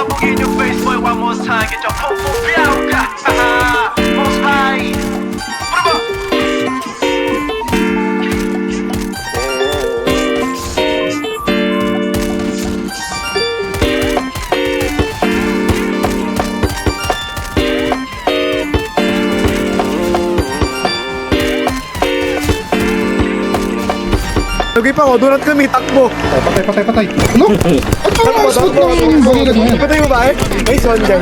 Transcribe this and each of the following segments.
Sabog in your face, boy, one more time. Get your pum pum biauka. Most high. Put 'em up. Lagi pa ako, doon kami, takbo. Patay. Ano? Ano? Scoot mo yung balikat mo yan. Ito yung babae? Nice one dyan.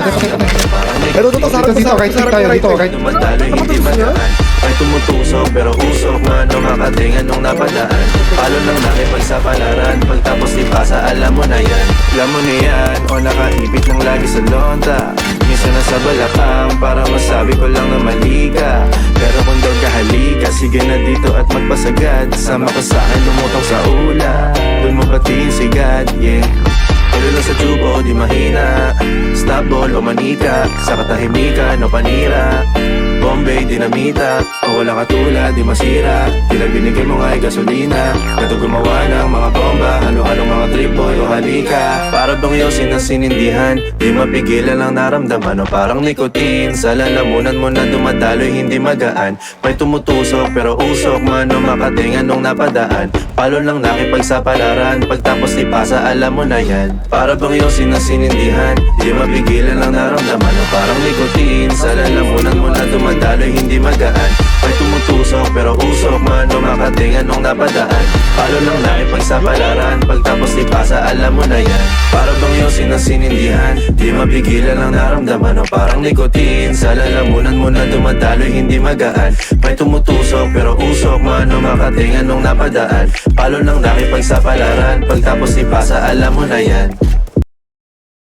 Ito, sarap Dito, kahit tayo, dito, kahit... Dumadaloy hindi magaan. May tumutusok pero usok man o makatingan nung napadaan. Palo lang nakipagsapalaran. Pagtapos ipasa alam mo na yan. Alam mo na yan o nakaipit lang lagi sa lonta. Minsan nasa balakang para masabi ko lang na mali ka. Pero kung doon ka halika, sige na dito at magpasagad. Sama ka sa akin lumutang sa ula. Doon mo batiin si God, yeah. Pero lang sa tubo, di mahina. Stop ball o manika. Sa katahimikan o panira. Bombay, dinamita. O wala katulad, di masira. Tila binigay mo nga ay gasolina. Kato gumawa ng mga bomba. Halo-halong mga trip boy o halika. Para bang yosin ang sinindihan. Di mapigilan ang naramdaman o parang nikotin. Sa lalamunan mo na dumadaloy hindi magaan. May tumutusok pero usok man o makatingan nung napadaan. Palo lang nakipagsapalaran. Pagtapos ipasa alam mo na yan. Para bang yosin ang sinindihan. Di mapigilan ang naramdaman o parang nikotin. Sa lalamunan mo na dumadaloy hindi magaan. May tumutusok pero usok man o makatingan nung napadaan. Palo lang nakipagsapalaran. Pagtapos ipasa alam mo na yan. Para bang yosin ang sinindihan. Di mapigilan ang naramdaman o parang nikotin. Sa lalamunan mo na dumadaloy hindi magaan. May tumutusok pero usok man o makatingan nung napadaan. Palo lang nakipagsapalaran. Pagtapos ipasa alam mo na yan.